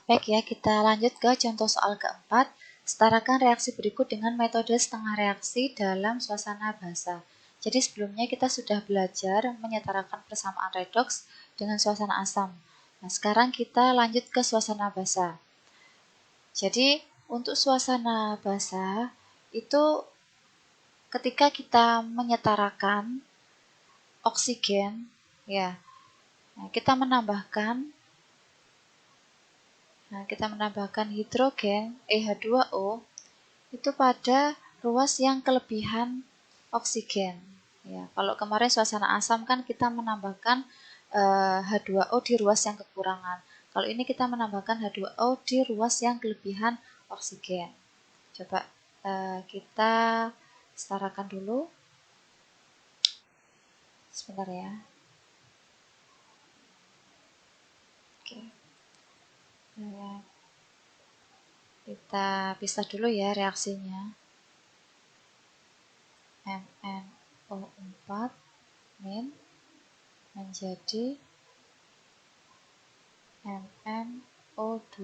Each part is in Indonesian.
Baik ya, kita lanjut ke contoh soal keempat. Setarakan reaksi berikut dengan metode setengah reaksi dalam suasana basa. Jadi sebelumnya kita sudah belajar menyetarakan persamaan redoks dengan suasana asam. Nah, sekarang kita lanjut ke suasana basa. Jadi untuk suasana basa itu ketika kita menyetarakan oksigen, ya, kita menambahkan hidrogen H2O itu pada ruas yang kelebihan oksigen. Ya, kalau kemarin suasana asam kan kita menambahkan H2O di ruas yang kekurangan. Kalau ini kita menambahkan H2O di ruas yang kelebihan oksigen. Coba kita setarakan dulu. Sebentar ya. Oke. Kita pisah dulu ya reaksinya. MnO4 min menjadi MnO2.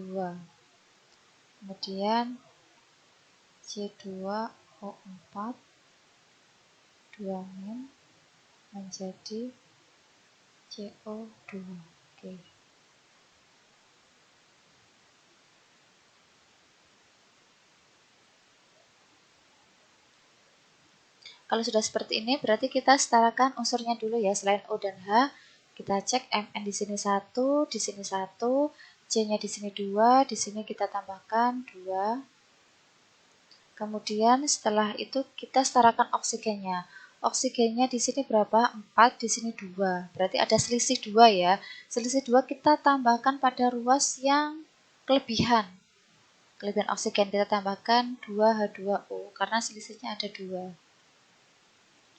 Kemudian C2O4 2 min menjadi CO2. Oke. Kalau sudah seperti ini, berarti kita setarakan unsurnya dulu ya. Selain O dan H, kita cek Mn di sini 1, di sini 1, C-nya di sini 2, di sini kita tambahkan 2. Kemudian setelah itu kita setarakan oksigennya. Oksigennya di sini berapa? 4, di sini 2. Berarti ada selisih 2 ya. Selisih 2 kita tambahkan pada ruas yang kelebihan. Kelebihan oksigen kita tambahkan 2H2O karena selisihnya ada 2.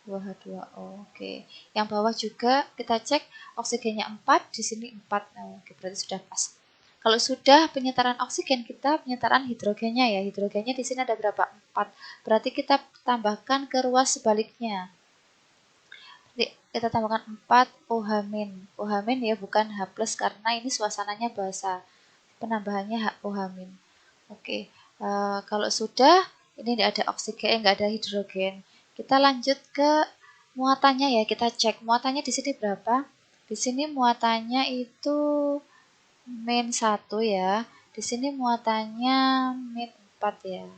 2H2O. Oke. Yang bawah juga kita cek oksigennya 4, di sini 4. Oke, berarti sudah pas. Kalau sudah penyetaraan oksigen, kita penyetaraan hidrogennya ya. Hidrogennya di sini ada berapa? 4. Berarti kita tambahkan ke ruas sebaliknya. Jadi kita tambahkan 4 OH-. OH- ya, bukan H+ karena ini suasananya basa. Penambahannya OH-. Oke. Kalau sudah ini tidak ada oksigen, nggak ada hidrogen. Kita lanjut ke muatannya ya, kita cek muatannya di sini berapa. Di sini muatannya itu -1 ya. Di sini muatannya -4 ya.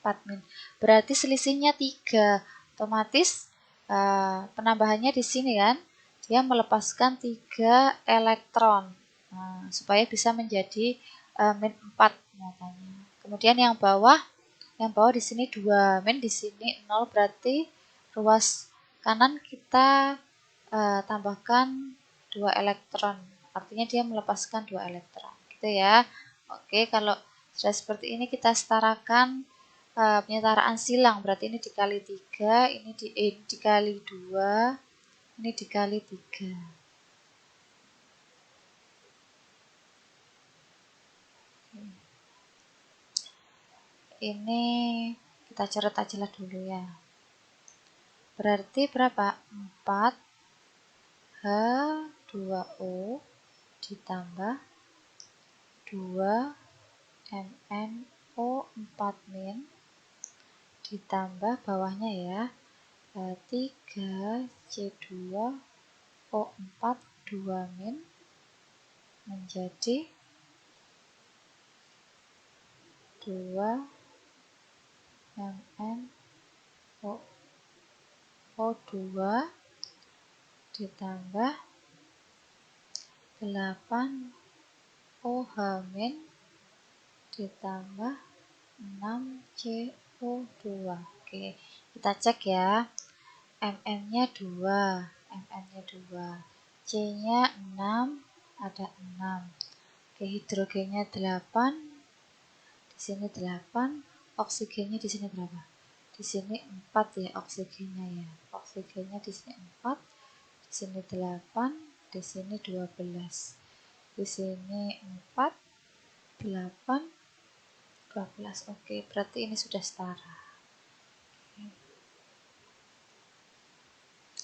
4 min. Berarti selisihnya 3. Otomatis penambahannya di sini kan, dia melepaskan 3 elektron. Supaya bisa menjadi -4 muatannya. Kemudian yang bawah di sini 2, min di sini 0, berarti ruas kanan kita tambahkan 2 elektron. Artinya dia melepaskan 2 elektron. Gitu ya. Oke, kalau sudah seperti ini kita setarakan penyetaraan silang. Berarti ini dikali 3, ini dikali 2, ini dikali 3. Ini kita coret aja lah dulu ya. Berarti berapa? 4 H2O ditambah 2 MnO4 min ditambah bawahnya ya 3 C2O4 2 min menjadi 2 MnO2 ditambah 8 OH min ditambah 6 CO2. Oke, kita cek ya. Mn-nya 2, C-nya 6, ada 6. Oke, hidrogennya 8, di sini 8, oksigennya di sini berapa? Di sini 4 ya oksigennya ya. Oksigennya di sini 4, di sini 8, di sini 12. Di sini 4, 8, 12. Oke, berarti ini sudah setara.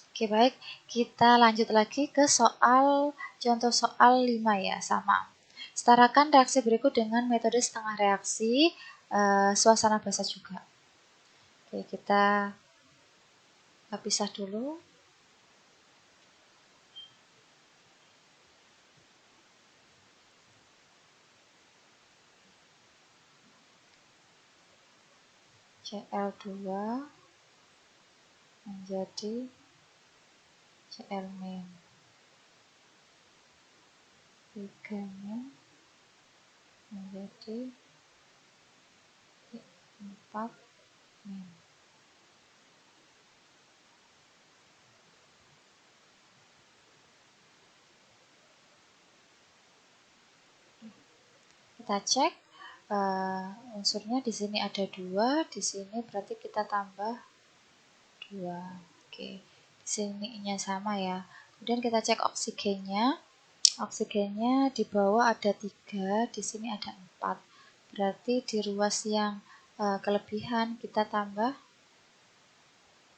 Oke, baik. Kita lanjut lagi ke contoh soal 5 ya, sama. Setarakan reaksi berikut dengan metode setengah reaksi, suasana basa juga. Oke, kita pisah dulu. Cl2 menjadi Cl min, 3 min menjadi 4 min. Kita cek unsurnya di sini ada 2, di sini berarti kita tambah 2. Oke, di sininya sama ya. Kemudian kita cek oksigennya. Oksigennya di bawah ada 3, di sini ada 4. Berarti di ruas yang kelebihan kita tambah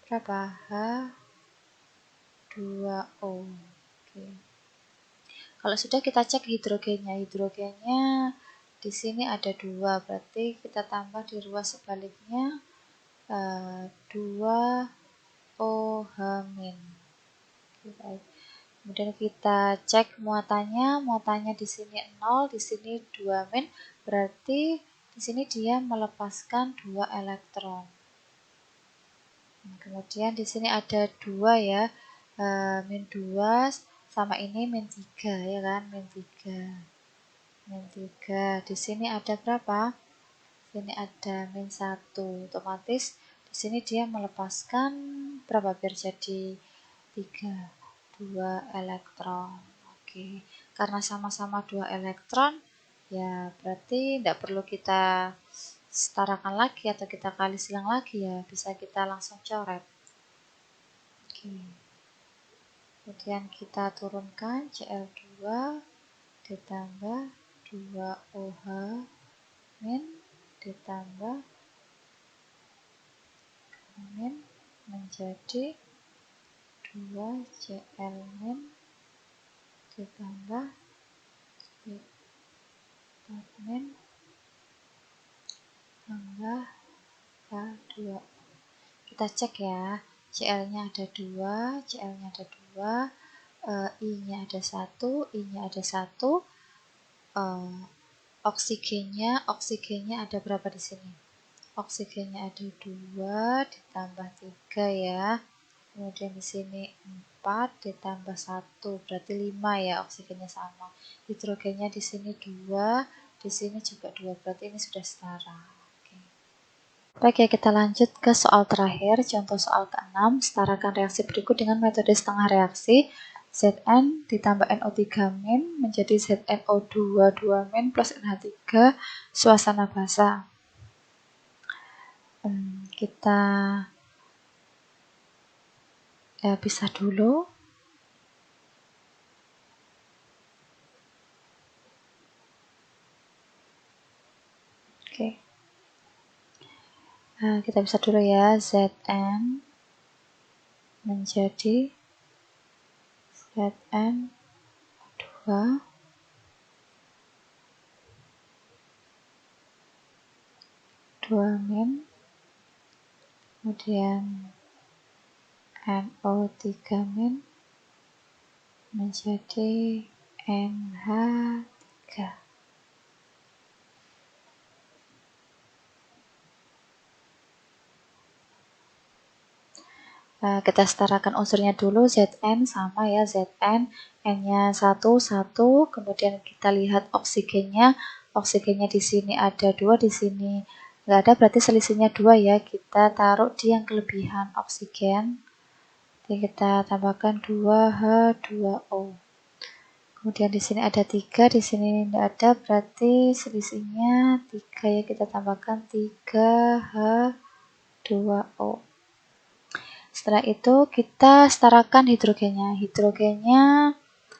berapa? H2O. Oke. Kalau sudah kita cek hidrogennya. Hidrogennya di sini ada 2, berarti kita tambah di ruas sebaliknya 2OH-. Kemudian kita cek muatannya di sini 0, di sini 2-, berarti di sini dia melepaskan 2 elektron. Kemudian di sini ada 2 ya, -2 sama ini -3 ya kan, -3. Di sini ada berapa? Di sini ada -1. Otomatis di sini dia melepaskan berapa biar jadi 3, 2 elektron. Oke, karena sama-sama 2 elektron, ya berarti tidak perlu kita setarakan lagi atau kita kali silang lagi ya, bisa kita langsung coret. Oke. Kemudian kita turunkan Cl2 ditambah 2OH min ditambah min menjadi 2 Cl min ditambah 4 min tambah H2. Kita cek ya, Cl-nya ada 2, Cl-nya ada 2, I-nya ada 1, I-nya ada 1, oksigennya ada berapa di sini? Oksigennya ada 2 ditambah 3 ya. Kemudian di sini 4 ditambah 1 berarti 5 ya, oksigennya sama. Hidrogennya di sini 2, di sini juga 2, berarti ini sudah setara. Baik ya, kita lanjut ke soal terakhir, contoh soal ke-6. Setarakan reaksi berikut dengan metode setengah reaksi. Zn ditambah NO3- menjadi ZnO2 2- plus NH3 suasana basa. Kita pisah dulu. Oke. Kita bisa dulu ya, Zn menjadi Zn2 2-, kemudian NO3- menjadi NH3. Kita setarakan unsurnya dulu, Zn sama ya, Zn, N-nya 1, 1, kemudian kita lihat oksigennya di sini ada 2, di sini nggak ada, berarti selisihnya 2 ya, kita taruh di yang kelebihan oksigen, jadi kita tambahkan 2H2O. Kemudian di sini ada 3, di sini tidak ada, berarti selisihnya 3 ya, kita tambahkan 3H2O. Setelah itu kita setarakan hidrogennya. Hidrogennya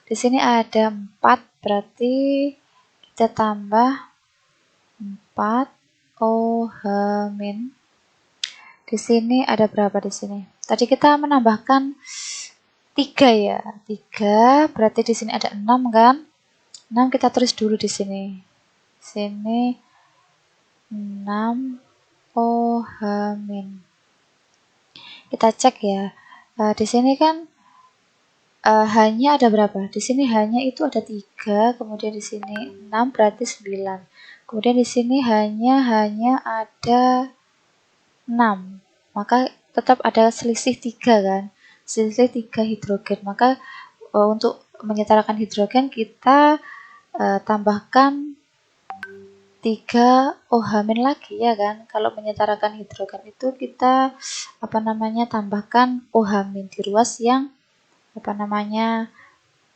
di sini ada 4, berarti kita tambah 4 OH-. Di sini ada berapa di sini? Tadi kita menambahkan 3 ya. 3 berarti di sini ada 6 kan? 6 kita tulis dulu di sini. Sini 6 OH-. Kita cek ya. Di sini kan hanya ada berapa? Di sini hanya itu ada 3, kemudian di sini 6 berarti 9. Kemudian di sini hanya ada 6. Maka tetap ada selisih 3 kan? Selisih 3 hidrogen. Maka untuk menyetarakan hidrogen kita tambahkan 3 OH- lagi ya kan. Kalau menyetarakan hidrogen itu kita tambahkan OH- di ruas yang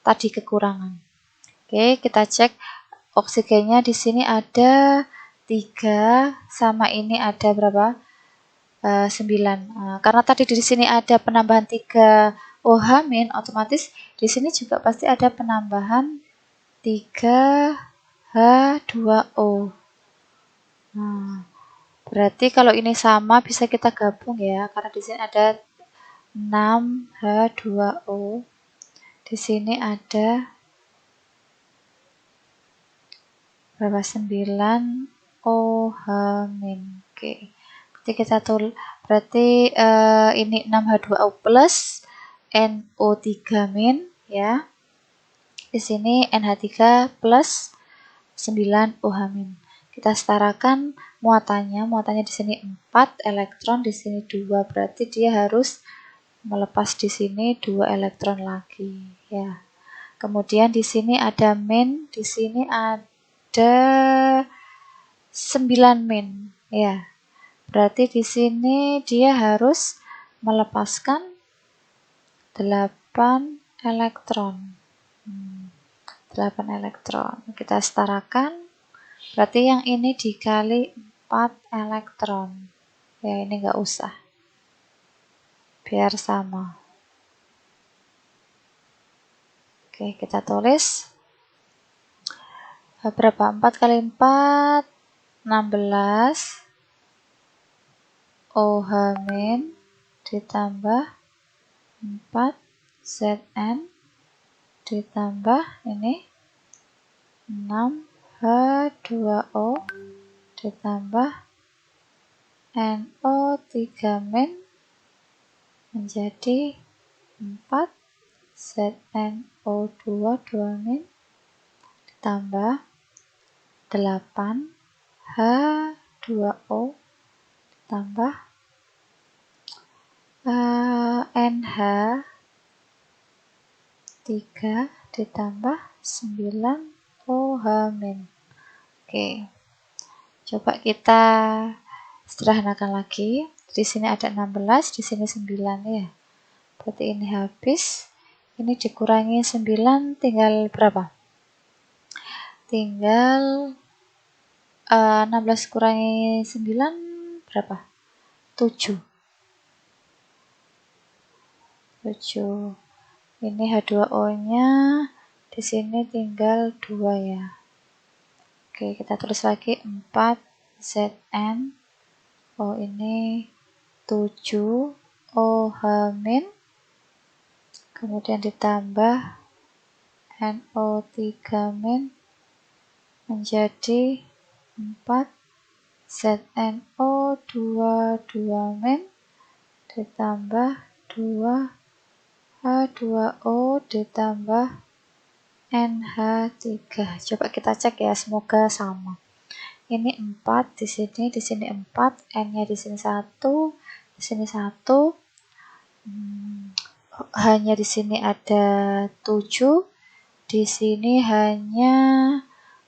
tadi kekurangan. Oke, kita cek oksigennya di sini ada 3 sama ini ada berapa? 9. Karena tadi di sini ada penambahan 3 OH-, otomatis di sini juga pasti ada penambahan 3 H2O. Berarti kalau ini sama bisa kita gabung ya, karena di sini ada 6 H2O. Di sini ada berapa? 9 OH-. Oke. Berarti kita berarti ini 6H2O plus NO3- ya. Di sini NH3 plus 9 OH-. Kita setarakan muatannya di sini 4 elektron, di sini 2, berarti dia harus melepas di sini 2 elektron lagi ya. Kemudian di sini ada min, di sini ada 9 min ya. Berarti di sini dia harus melepaskan 8 elektron. 8 elektron. Kita setarakan. Berarti yang ini dikali 4 elektron. Ya, ini nggak usah. Biar sama. Oke, kita tulis. Berapa? 4 kali 4, 16. OH- ditambah 4 Zn ditambah ini 6 H2O ditambah NO3- menjadi 4 ZnO2 2- ditambah 8 H2O ditambah NH3 ditambah 9 OH-. Oke. Coba kita sederhanakan lagi. Di sini ada 16, di sini 9 ya. Berarti ini habis. Ini dikurangi 9 tinggal berapa? Tinggal 16 kurangi 9 berapa? 7. 7. Ini H2O-nya di sini tinggal 2 ya. Oke, kita tulis lagi 4 Zn. Oh, ini 7 OH-, kemudian ditambah NO3- menjadi 4 ZnO2 2- ditambah 2 H2O ditambah NH3. Coba kita cek ya, semoga sama. Ini 4 di sini 4, N-nya di sini 1, di sini 1. Hanya di sini ada 7, di sini hanya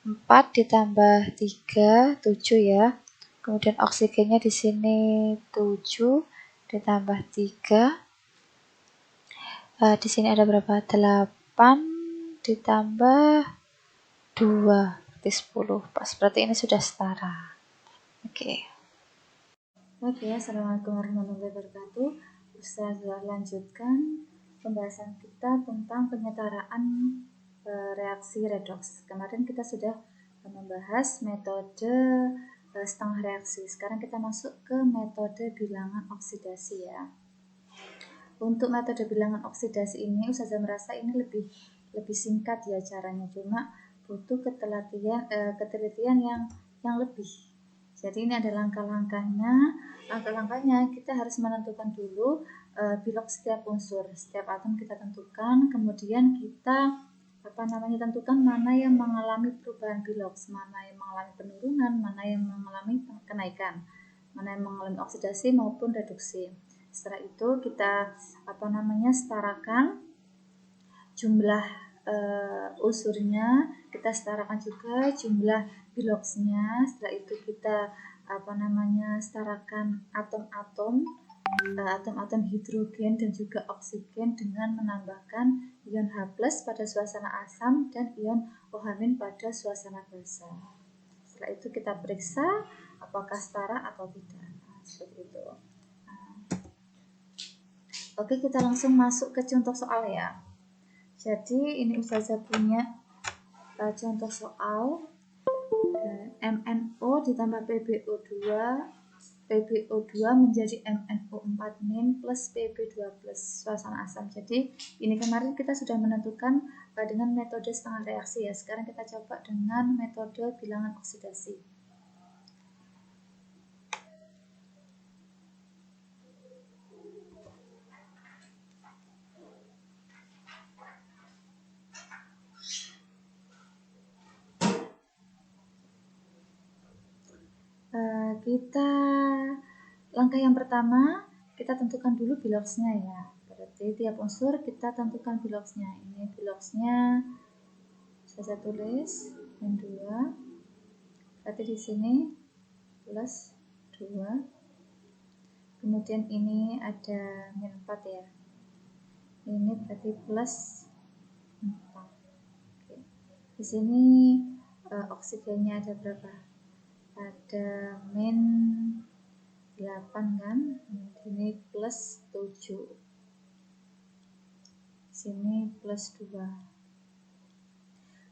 4 ditambah 3, 7 ya. Kemudian oksigennya di sini 7 ditambah 3. Di sini ada berapa? 8 ditambah 2, berarti 10. Pas, berarti ini sudah setara. Oke. Oke, assalamualaikum warahmatullahi wabarakatuh. Ustazah lanjutkan pembahasan kita tentang penyetaraan reaksi redoks. Kemarin kita sudah membahas metode setengah reaksi. Sekarang kita masuk ke metode bilangan oksidasi ya. Untuk metode bilangan oksidasi ini Ustazah merasa ini lebih singkat ya caranya, cuma butuh ketelitian yang lebih. Jadi ini ada langkah-langkahnya. Langkah-langkahnya kita harus menentukan dulu bilog setiap unsur, setiap atom kita tentukan, kemudian kita tentukan mana yang mengalami perubahan bilog, mana yang mengalami penurunan, mana yang mengalami kenaikan, mana yang mengalami oksidasi maupun reduksi. Setelah itu kita setarakan jumlah unsurnya, kita setarakan juga jumlah bilogsnya. Setelah itu kita setarakan atom-atom hidrogen dan juga oksigen dengan menambahkan ion H+ pada suasana asam dan ion OH- pada suasana basa. Setelah itu kita periksa apakah setara atau tidak. Seperti itu. Oke, kita langsung masuk ke contoh soal ya. Jadi ini Ustazah punya contoh soal MnO ditambah PbO2 menjadi MnO4- plus Pb2+ suasana asam. Jadi ini kemarin kita sudah menentukan dengan metode setengah reaksi ya. Sekarang kita coba dengan metode bilangan oksidasi. Langkah yang pertama kita tentukan dulu bilogsnya ya. Berarti tiap unsur kita tentukan bilogsnya. Ini bilogsnya saya tulis N2. Berarti di sini plus 2. Kemudian ini ada -4 ya. Ini berarti plus 4. Oke. Di sini oksigennya ada berapa? Ada -8 kan, ini plus 7, sini plus 2.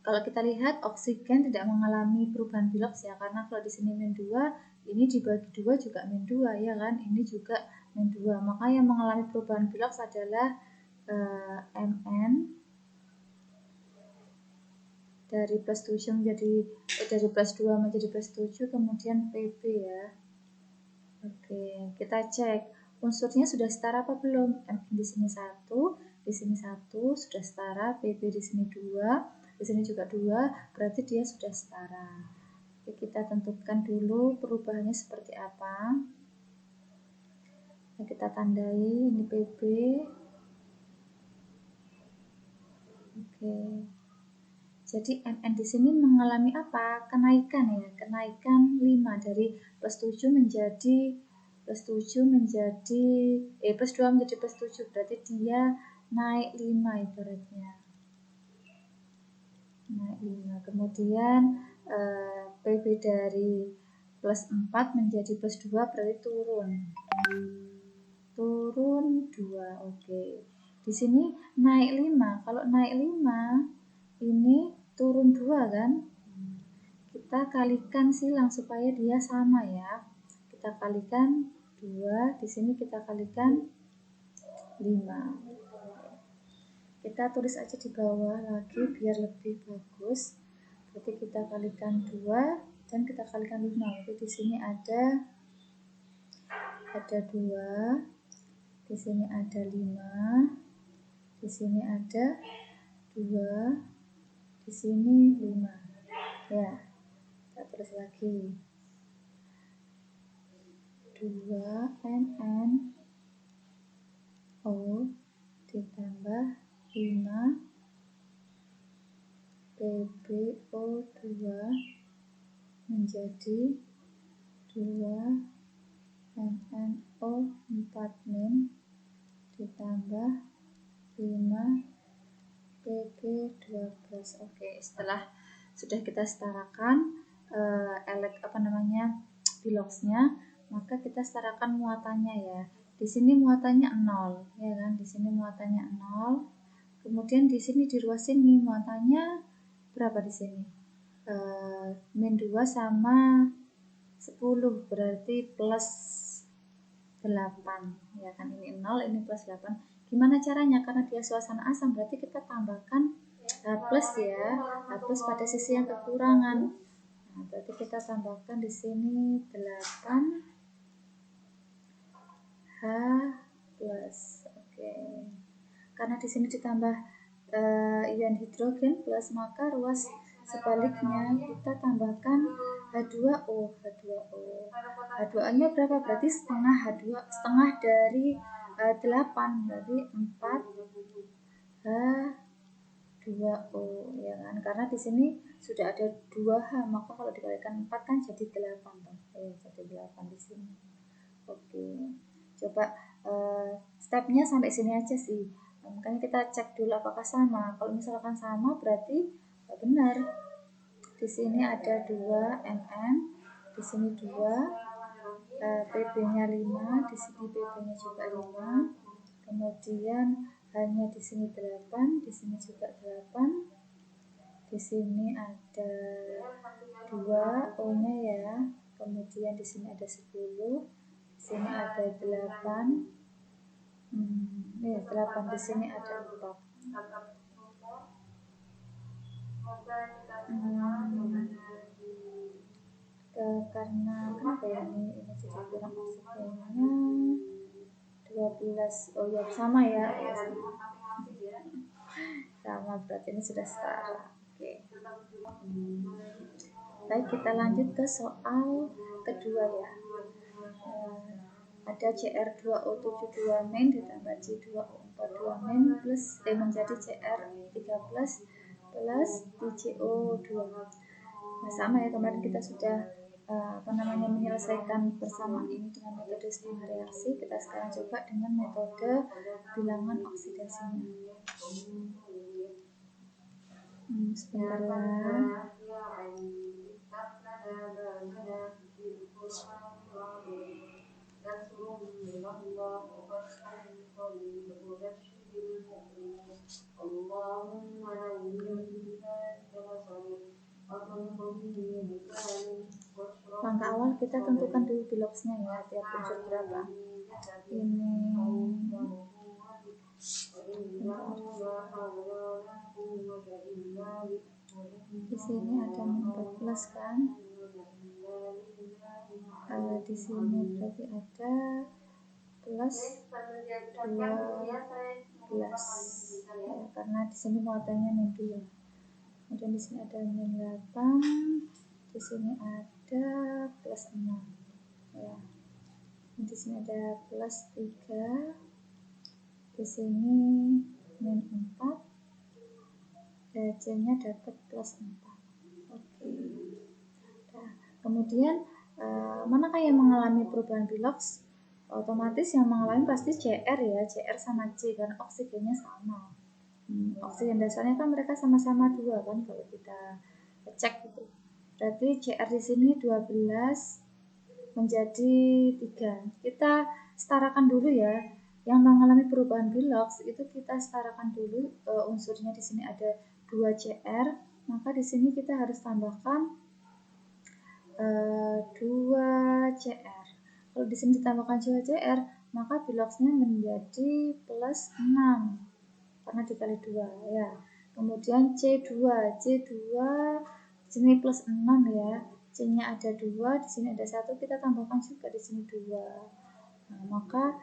Kalau kita lihat oksigen tidak mengalami perubahan bilogs ya, karena kalau di sini -2, ini dibagi 2 juga -2 ya kan, ini juga -2. Maka yang mengalami perubahan bilogs adalah Mn dari plus 7 dari plus 2 menjadi plus 7, kemudian Pb ya. Oke, kita cek unsurnya sudah setara apa belum? M di sini 1, di sini 1 sudah setara, Pb di sini 2, di sini juga 2, berarti dia sudah setara. Oke, kita tentukan dulu perubahannya seperti apa. Nah, kita tandai ini Pb. Oke. Jadi Mn di sini mengalami apa? Kenaikan ya, kenaikan 5 dari plus 7 menjadi plus 2 menjadi plus 7, berarti dia naik 5 ibaratnya. Naik 5. Kemudian Pb dari plus 4 menjadi plus 2 berarti turun. Turun 2. Oke. Di sini naik 5. Kalau naik 5 ini turun 2 kan, kita kalikan silang supaya dia sama ya. Kita kalikan 2, di sini kita kalikan 5. Kita tulis aja di bawah lagi biar lebih bagus. Berarti kita kalikan 2 dan kita kalikan 5. Jadi di sini ada 2, di sini ada 5, di sini ada 2, di sini 5 ya. Kita tulis lagi 2 MnO ditambah 5 PbO2 menjadi 2 MnO4- ditambah 5 Pb2+. Oke, setelah sudah kita setarakan bilogsnya, maka kita setarakan muatannya ya. Di sini muatannya 0 ya kan, di sini muatannya 0. Kemudian di sini di ruas sini muatannya berapa di sini? -2 sama 10 berarti plus 8 ya kan, ini 0, ini plus 8. Gimana caranya? Karena dia suasana asam, berarti kita tambahkan plus ya, H plus pada sisi yang kekurangan. Nah, berarti kita tambahkan di sini 8 H plus. Oke. Karena di sini ditambah ion hidrogen plus, maka ruas sebaliknya kita tambahkan H2O. H2O-nya berapa? Berarti setengah setengah dari 8, berarti 4 H2O, ya kan? Karena di sini sudah ada 2H, maka kalau dikalikan 4 kan jadi 8 toh. Jadi 8 di sini. Oke. Coba stepnya sampai sini aja sih. Makanya kita cek dulu apakah sama. Kalau misalkan sama berarti benar. Di sini ada 2 Mn, di sini 2, PB-nya 5, di sini PB-nya juga 5. Kemudian H-nya di sini 8, di sini juga 8. Di sini ada 2 O-nya ya. Kemudian di sini ada 10. Di sini ada 8. 8, di sini ada 4. Karena kenapa ya ini jadi kurang oksigennya 12. Oh ya, sama ya, sama, berarti ini sudah setara. Oke. Baik, kita lanjut ke soal kedua ya. Ada Cr2O72 min ditambah C2O42 min plus menjadi Cr3 plus TiCO2. Nah, sama ya, kemarin kita sudah menyelesaikan persamaan ini dengan metode setengah reaksi. Kita sekarang coba dengan metode bilangan oksidasinya. Sebentar lah. Langkah awal kita tentukan dulu biloxnya ya, tiap unsur berapa. Ini di sini ada 14 kan. Di sini berarti ada plus 12 ya, karena di sini muatannya min 2. Kemudian di sini ada min 8, di sini ada plus 6 ya. Di sini ada plus 3, di sini min 4, C-nya dapat plus 4. Oke. Nah, kemudian manakah yang mengalami perubahan bilox? Otomatis yang mengalami pasti Cr ya, Cr sama C karena oksigennya sama. Oksigen dasarnya kan mereka sama-sama 2 kan kalau kita cek gitu. Berarti Cr di sini 12 menjadi 3. Kita setarakan dulu ya. Yang mengalami perubahan bilox itu kita setarakan dulu, unsurnya di sini ada 2 Cr, maka di sini kita harus tambahkan 2 Cr. Kalau di sini ditambahkan 2 Cr, maka biloxnya menjadi plus 6 karena dikali 2 ya. Kemudian C2 di sini plus 6 ya. C-nya ada 2, di sini ada 1, kita tambahkan juga di sini 2. Nah, maka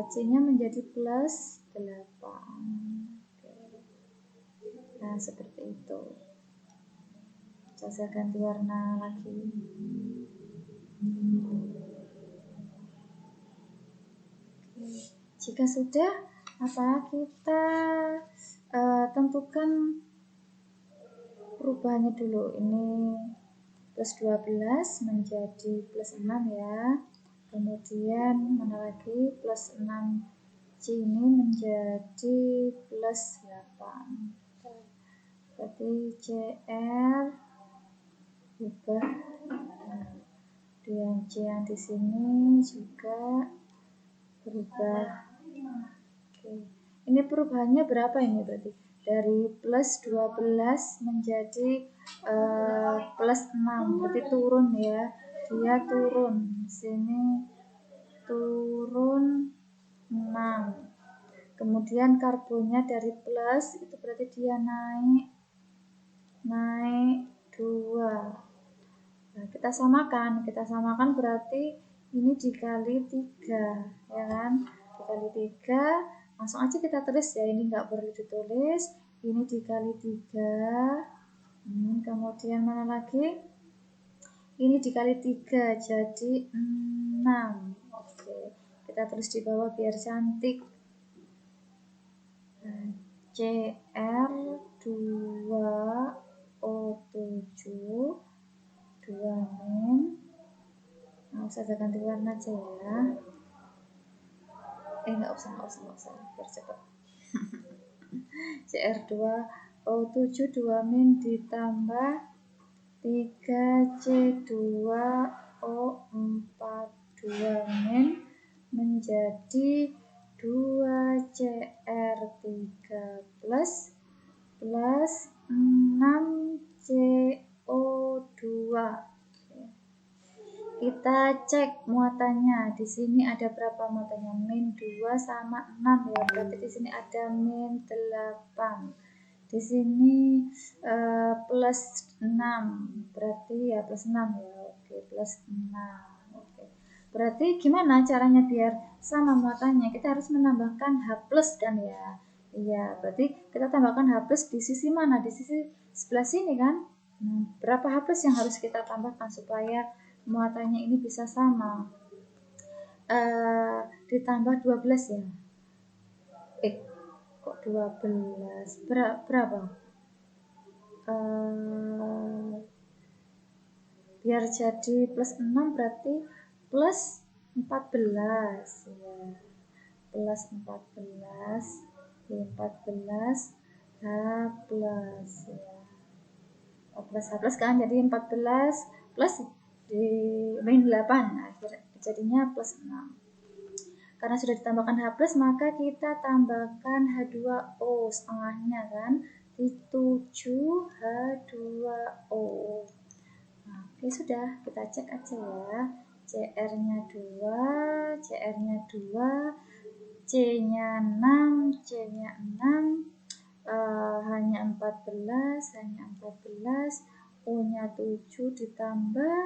C-nya menjadi plus 8. Nah, seperti itu. Saya ganti warna lagi. Jika sudah, kita tentukan perubahannya dulu. Ini plus 12 menjadi plus 6 ya. Kemudian mana lagi, plus 6 C ini menjadi plus 8. Berarti Cr berubah. Dan C yang di sini juga berubah. Oke. Ini perubahannya berapa ini berarti? Dari plus 12 menjadi plus 6. Berarti turun ya. Dia turun. Di sini turun 6. kemudian karbonnya dari plus, itu berarti dia naik 2. Nah, kita samakan berarti ini dikali 3, ya kan? Dikali 3, langsung aja kita tulis ya, ini nggak perlu ditulis, ini dikali 3, kemudian mana lagi? Ini dikali 3, jadi 6. Oke, kita tulis di bawah biar cantik. CR2O7 2-min. Nggak usah ganti warna aja ya. Nggak usah, biar cepet. CR2O7 2-min ditambah 3C2O4 2-min menjadi 2CR3 plus 6CO2. Kita cek muatannya. Di sini ada berapa muatannya? Min 2 sama 6 ya. Berarti di sini ada min 8. Di sini plus 6. Berarti ya plus 6 ya. Oke, plus 6. Oke. Berarti gimana caranya biar sama muatannya? Kita harus menambahkan H plus kan ya. Iya, berarti kita tambahkan H plus di sisi mana? Di sisi sebelah sini kan? Berapa H plus yang harus kita tambahkan supaya muatannya ini bisa sama? Ditambah 12 ya. Kok 12? Berapa? Biar jadi plus 6 berarti plus 14 ya. Plus 14 H plus ya. 14 H plus kan, jadi 14 plus di min 8, nah, jadinya plus 6. Karena sudah ditambahkan H plus, maka kita tambahkan H2O setengahnya kan, di 7H2O. Nah, oke, sudah, kita cek aja ya. CR-nya 2, CR-nya 2, C-nya 6, C-nya 6, hanya 14, O-nya 7 ditambah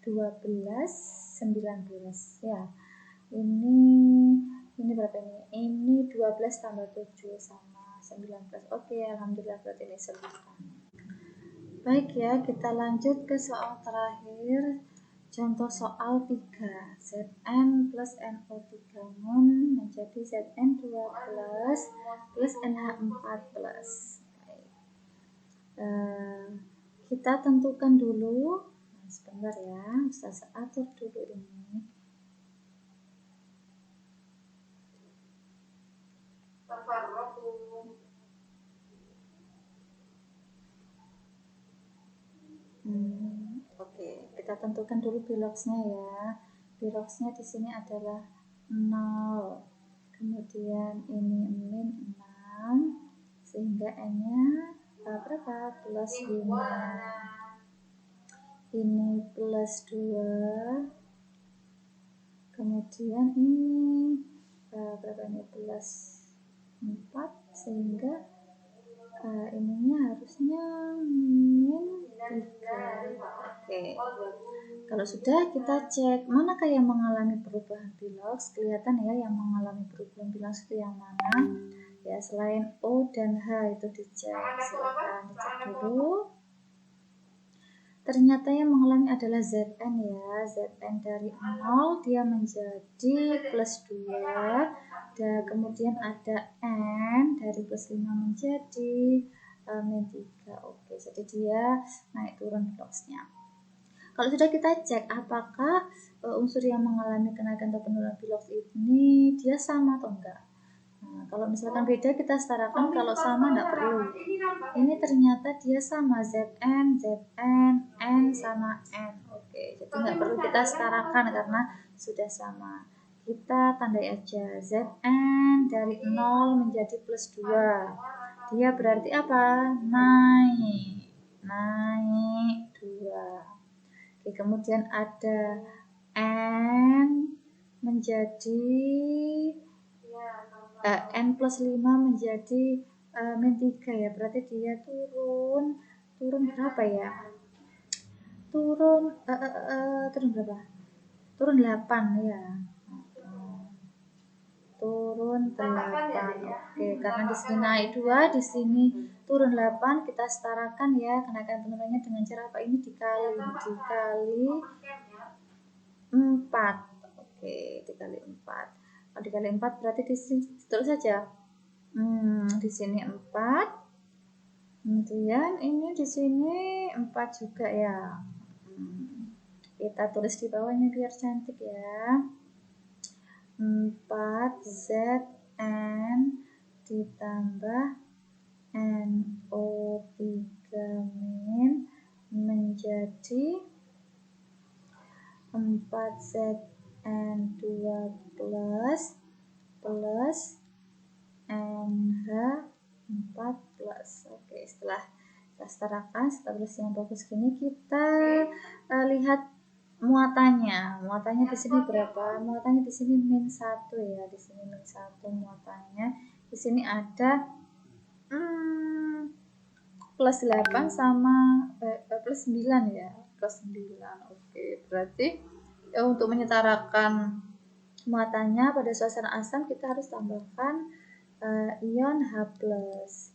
12, 19 ya. Ini berapa ini? Ini 12 tambah 7 sama 19. Oke, alhamdulillah berarti ini solusinya. Baik ya, kita lanjut ke soal terakhir. Contoh soal 3. Zn plus NO3 nun menjadi Zn2 plus NH4 plus. Baik. Kita tentukan dulu. Sebentar ya, Ustaz atur dulu ini. Oke, kita tentukan dulu biloxnya ya. Biloxnya di sini adalah 0. Kemudian ini min 6 sehingga n-nya berapa? Plus 5. Ini plus 2. Kemudian ini berapa ini? Plus 4 sehingga ininya harusnya min 3. Oke. Kalau sudah, kita cek manakah yang mengalami perubahan bilox. Kelihatan ya yang mengalami perubahan bilox itu yang mana ya, selain O dan H itu dicek. Silakan dicek dulu. Ternyata yang mengalami adalah Zn ya. Zn dari 0 dia menjadi plus 2. Dan kemudian ada N dari plus 5 menjadi min 3. Oke, jadi dia naik turun biloxnya. Kalau sudah kita cek apakah unsur yang mengalami kenaikan atau penurunan bilox ini dia sama atau enggak. Nah, kalau misalkan beda kita setarakan, kalau sama enggak perlu. Ini ternyata dia sama, Zn, N sama N. Oke, jadi enggak perlu kita setarakan karena sudah sama. Kita tandai aja, Zn dari 0 menjadi plus 2. Dia berarti apa? Naik 2. Oke, kemudian ada N menjadi N plus 5 menjadi min 3 ya, berarti dia turun berapa ya? Turun berapa? Turun 8 ya. Turun 8. Oke, karena di sini naik 2, di sini turun 8, kita setarakan ya kenaikan penurunannya dengan cara apa? Ini dikali 4. Oke, dikali 4. Kalau dikali 4 berarti di sini terus saja. Di sini 4. Kemudian ini di sini 4 juga ya. Kita tulis di bawahnya biar cantik ya. 4 ZN ditambah NO3 min menjadi 4 ZN2 plus NH4 plus. Oke, setelah kita setarakan, setelah tulis yang bagus gini, kita lihat muatannya di sini berapa? Muatannya di sini min 1 ya, di sini min 1 muatannya. Di sini ada plus 8 sama plus 9 ya, plus 9. Oke, berarti untuk menyetarakan muatannya pada suasana asam kita harus tambahkan ion H+.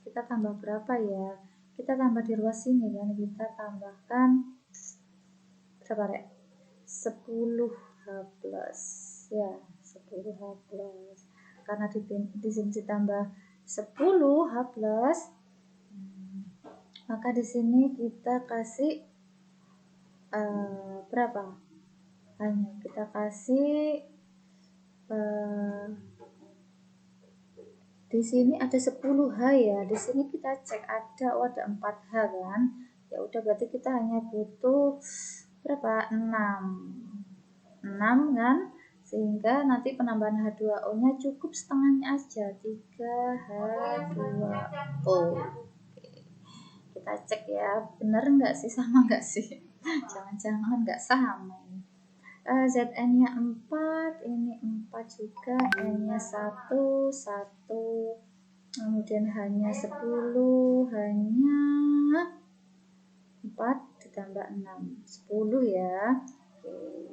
Kita tambah berapa ya? Kita tambah di ruas sini kan, kita tambahkan berapa Rek? 10 H+. Ya, 10 H+. Karena di sini ditambah 10 H+, maka di sini kita kasih berapa? Hanya kita kasih di sini ada 10 H ya. Di sini kita cek ada 4 H kan. Ya udah, berarti kita hanya butuh berapa? 6 kan? Sehingga nanti penambahan H2O-nya cukup setengahnya aja, 3H2O. Kita cek ya, bener nggak sih, sama nggak sih? Jangan-jangan nggak sama ini. ZN-nya 4, ini 4 juga, N-nya 1, kemudian hanya 10, hanya 4 ditambah 6, 10 ya. Oke.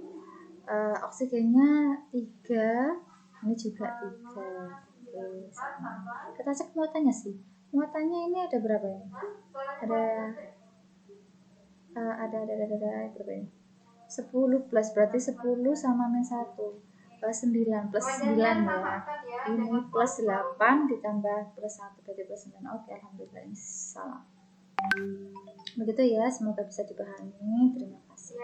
Oksigennya 3, ini juga 3. Oke, sama. Kita cek muatannya sih. Muatannya ini ada berapa ini? Ada berapa ini? 10 plus, berarti 10 sama min 1 9 plus 9 ya. Ini plus 8 ditambah plus 1 berarti plus 9. Oke, alhamdulillah ini salah. Begitu ya, semoga bisa dipahami. Terima kasih.